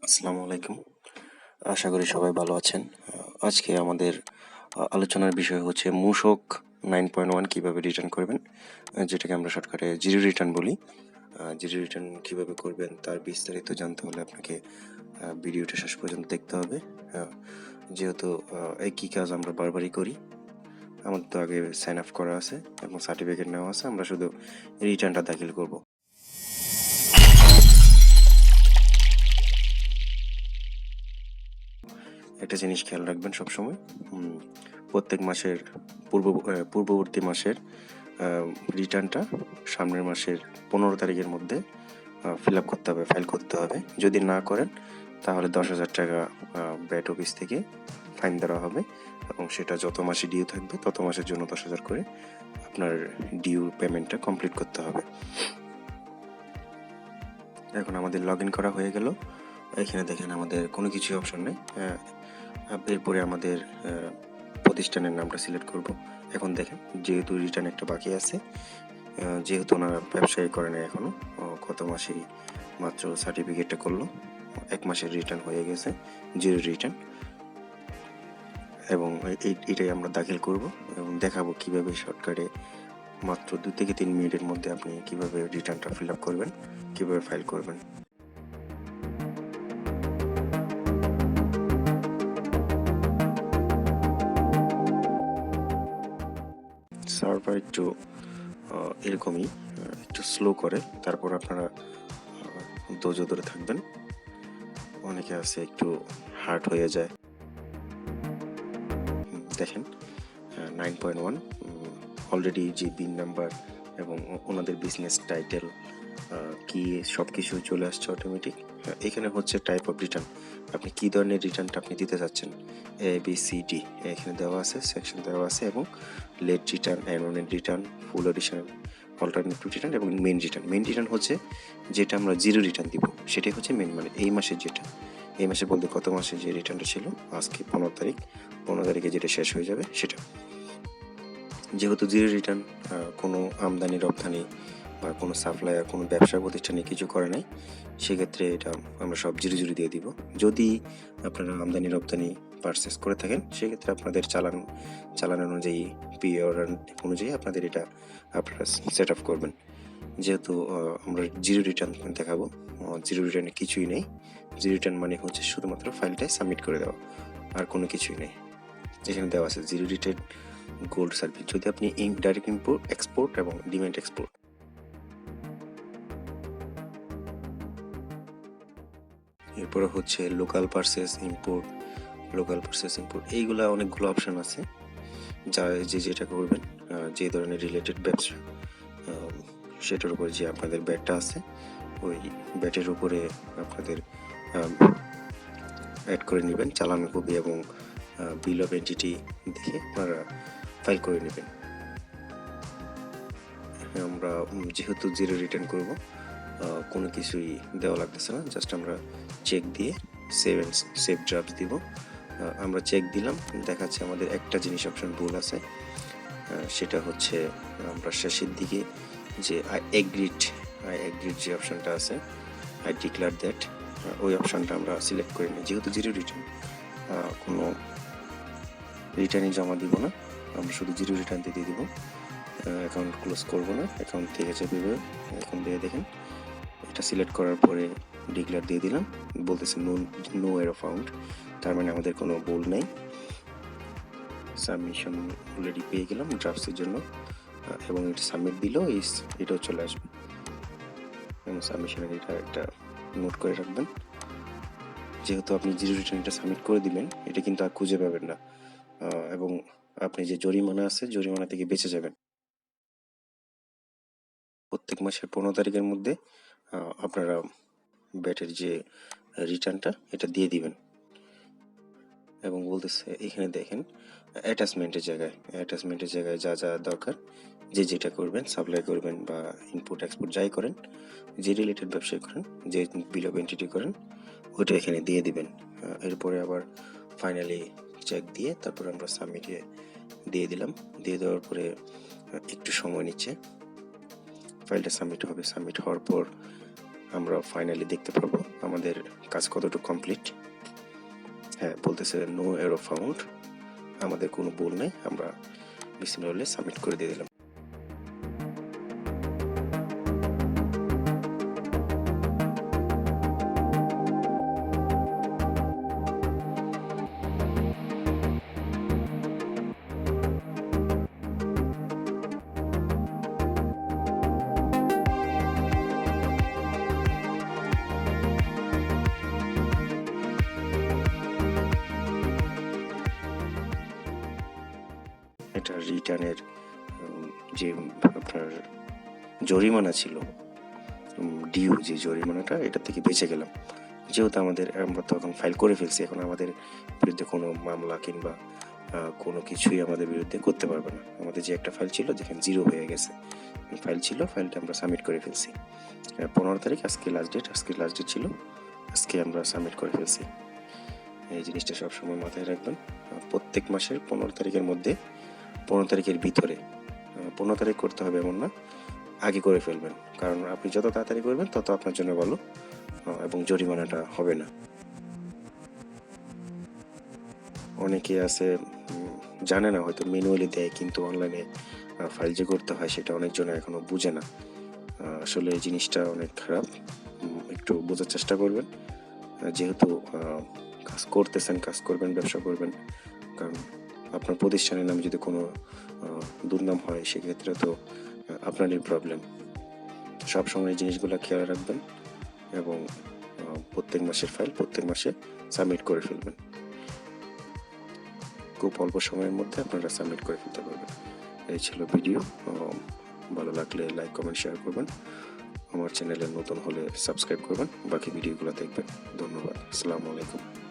আসসালামু আলাইকুম। আশা করি সবাই ভালো আছেন। আজকে আমাদের আলোচনার বিষয় হচ্ছে মূসক 9.1 কিভাবে রিটার্ন করবেন, যেটাকে আমরা শর্টকাটে জিরো রিটার্ন বলি। জিরো রিটার্ন কিভাবে করবেন তার বিস্তারিত জানতে হলে আপনাকে ভিডিওটা শেষ পর্যন্ত দেখতে হবে। যেহেতু একই কাজ আমরা বারবারই করি, আমাদের তো আগে সাইন আপ করা আছে এবং সার্টিফিকেট নেওয়া আছে, আমরা শুধু রিটার্নটা দাখিল করব। একটা জিনিস খেয়াল রাখবেন সবসময়, প্রত্যেক মাসের পূর্ববর্তী মাসের রিটার্নটা সামনের মাসের 15 তারিখের মধ্যে ফিল আপ করতে হবে, ফাইল করতে হবে। যদি না করেন তাহলে 10,000 টাকা ব্যাট অফিস থেকে ফাইন দেওয়া হবে এবং সেটা যত মাসে ডিউ থাকবে তত মাসের জন্য 10,000 করে আপনার ডিউ পেমেন্টটা কমপ্লিট করতে হবে। এখন আমাদের লগ ইন করা হয়ে গেল। এখানে দেখেন আমাদের কোনো কিছু অপশন নেই। এরপরে আমাদের প্রতিষ্ঠানের নামটা সিলেক্ট করব। এখন দেখেন যেহেতু রিটার্ন একটা বাকি আছে, যেহেতু ওনারা ব্যবসায়ী করে না এখনো, গত মাসেই মাত্র সার্টিফিকেটটা করলো, 1 মাসের রিটার্ন হয়ে গেছে, জিরো রিটার্ন। এবং এটাই আমরা দাখিল করব এবং দেখাবো কিভাবে শর্টকাটে মাত্র 2 থেকে 3 মিনিটের মধ্যে আপনি কিভাবে রিটার্নটা ফিল আপ করবেন, কিভাবে ফাইল করবেন। সার্ভার একটু এরকমই একটু স্লো করে, তারপর আপনারা ধৈর্য ধরে থাকবেন। অনেকে আছে একটু হার্ড হয়ে যায়। দেখেন 9.1 অলরেডি যে বিন নাম্বার এবং ওনাদের বিজনেস টাইটেল কি সব কিছু চলে আসছে অটোমেটিক। এখানে হচ্ছে টাইপ অফ রিটার্ন, আপনি কী ধরনের রিটার্নটা আপনি দিতে চাচ্ছেন, ABCD এখানে দেওয়া আছে, সেকশন দেওয়া আছে, এবং লেট রিটার্ন, অ্যানুয়াল রিটার্ন, ফুল এডিশন, অল্টারনেটিভ রিটার্ন এবং মেন রিটার্ন। মেন রিটার্ন হচ্ছে যেটা আমরা জিরো রিটার্ন দিব, সেটাই হচ্ছে মেন, মানে এই মাসের যেটা, এই মাসে বলতে কত মাসে যে রিটার্নটা ছিল, আজকে 15 তারিখে যেটা শেষ হয়ে যাবে সেটা। যেহেতু জিরো রিটার্ন কোনো আমদানি রপ্তানি বা কোনো সাপ্লায়ার, কোনো ব্যবসা প্রতিষ্ঠানে কিছু করে নাই, সেক্ষেত্রে এটা আমরা সব জিরো জিরো দিয়ে দিব। যদি আপনারা আমদানি রপ্তানি পারচেস করে থাকেন, সেক্ষেত্রে আপনাদের চালান অনুযায়ী, পিওর অনুযায়ী আপনাদের এটা আপনারা সেট আপ করবেন। যেহেতু আমরা জিরো রিটার্ন দেখাবো, জিরো রিটার্নে কিছুই নেই। জিরো রিটার্ন মানে হচ্ছে শুধুমাত্র ফাইলটাই সাবমিট করে দেওয়া, আর কোনো কিছুই নেই। যেখানে দেওয়া আছে জিরো রিটার্ন গোল্ড সার্ভিস, যদি আপনি ডাইরেক্ট ইম্পোর্ট, এক্সপোর্ট এবং ডিমেন্ট এক্সপোর্ট। এরপরে হচ্ছে লোকাল পারচেস ইম্পোর্ট, এইগুলা অনেকগুলো অপশন আছে, যা যেটা করবেন, যে ধরনের রিলেটেড ব্যবসা, সেটার উপর যে আপনাদের ব্যাটটা আছে, ওই ব্যাটের উপরে আপনাদের অ্যাড করে নেবেন চালান কপি এবং বিল অফ এন্টিটি দেখে আপনারা ফাইল করে নেবেন। আমরা যেহেতু জিরো রিটার্ন করব, কোনো কিছুই দেওয়া লাগতেছে না, জাস্ট আমরা চেক দিয়ে সেভ ড্রাফট দিব। আমরা চেক দিলাম, দেখাচ্ছে আমাদের একটা জিনিস অপশন ভুল আছে, সেটা হচ্ছে আমরা শেষের দিকে যে আই এগ্রিড যে অপশনটা আছে, আই ডিক্লেয়ার দ্যাট, ওই অপশনটা আমরা সিলেক্ট করে নিই। যেহেতু জিরো রিটার্ন, কোনো রিটার্নই জমা দিব না, আমরা শুধু জিরো রিটার্ন দিয়ে দিব। অ্যাকাউন্ট ক্লোজ করব না, অ্যাকাউন্ট থেকে যাবে। এখন দিয়ে দেখেন এটা সিলেক্ট করার পরে ডিক্লেয়ার দিয়ে দিলাম, বলতেছে নো এরর ফাউন্ড, তার মানে আমাদের কোনো ভুল নেই। সাবমিশন অলরেডি পেয়ে গেলাম ড্রাফটসের জন্য, এবং এটা সাবমিট দিলেও এটাও চলে আসবে। এবং সাবমিশনের এটা একটা নোট করে রাখবেন, যেহেতু আপনি জিরো রিটার্নটা সাবমিট করে দিবেন, এটা কিন্তু আর খুঁজে পাবেন না, এবং আপনি যে জরিমানা আছে, জরিমানা থেকে বেঁচে যাবেন। প্রত্যেক মাসের 15 তারিখের মধ্যে আপনারা ব্যাটের যে রিটার্নটা এটা দিয়ে দিবেন। এবং বলতেছে এখানে দেখেন অ্যাটাচমেন্টের জায়গায় যা যা দরকার, যেটা করবেন, সাপ্লাই করবেন বা ইম্পোর্ট এক্সপোর্ট যাই করেন, যে রিলেটেড ব্যবসায় করেন, যে বিল অফ এন্টিটি করেন, ওইটা এখানে দিয়ে দিবেন। এরপরে আবার ফাইনালি চেক দিয়ে তারপর আমরা সাবমিটে দিয়ে দিলাম। দিয়ে দেওয়ার পরে একটু সময় নিচ্ছে, ফাইলটা সাবমিট হবে। সাবমিট হওয়ার পর আমরা ফাইনালি দেখতে পারবো আমাদের কাজ কতটুকু কমপ্লিট। হ্যাঁ, বলতেছে নো এরর ফাউন্ড, আমাদের কোনো ভুল নেই। আমরা বিসমিল্লাহ সাবমিট করে দিয়ে দিলাম। এটা রিটার্নের যে আপনার জরিমানা ছিল, ডিউ যে জরিমানাটা, এটা থেকে বেঁচে গেলাম। যেহেতু আমরা তো এখন ফাইল করে ফেলছি, এখন আমাদের বিরুদ্ধে কোনো মামলা কিংবা কোনো কিছুই আমাদের বিরুদ্ধে করতে পারবে না। আমাদের যে একটা ফাইল ছিল যেখানে 0 হয়ে গেছে ফাইল ছিল, ফাইলটা আমরা সাবমিট করে ফেলছি। 15 তারিখ আজকে লাস্ট ডেট ছিল, আজকে আমরা সাবমিট করে ফেলছি। এই জিনিসটা সবসময় মাথায় রাখবেন। প্রত্যেক মাসের 15 তারিখের মধ্যে, 15 তারিখের ভিতরে, 15 তারিখ করতে হবে এমন না, আগে করে ফেলবেন। কারণ আপনি যত তাড়াতাড়ি করবেন তত আপনার জন্য ভালো, এবং জরিমানাটা হবে না। অনেকে আছে জানে না, হয়তো ম্যানুয়ালি দেয়, কিন্তু অনলাইনে ফাইল যে করতে হয় সেটা অনেকজন এখনো বুঝে না। আসলে এই জিনিসটা অনেক খারাপ, একটু বোঝার চেষ্টা করবেন। যেহেতু কাজ করতেছেন, কাজ করবেন, ব্যবসা করবেন, কারণ আপনার প্রতিষ্ঠানের নামে যদি কোনো দুর্নাম হয় সেক্ষেত্রে তো আপনারই প্রবলেম। সবসময় এই জিনিসগুলো খেয়াল রাখবেন এবং প্রত্যেক মাসের ফাইল প্রত্যেক মাসে সাবমিট করে ফেলবেন। খুব অল্প সময়ের মধ্যে আপনারা সাবমিট করে ফেলতে পারবেন। এই ছিল ভিডিও। ভালো লাগলে লাইক, কমেন্ট, শেয়ার করবেন। আমার চ্যানেলে নতুন হলে সাবস্ক্রাইব করবেন, বাকি ভিডিওগুলো দেখবেন। ধন্যবাদ। আসসালামু আলাইকুম।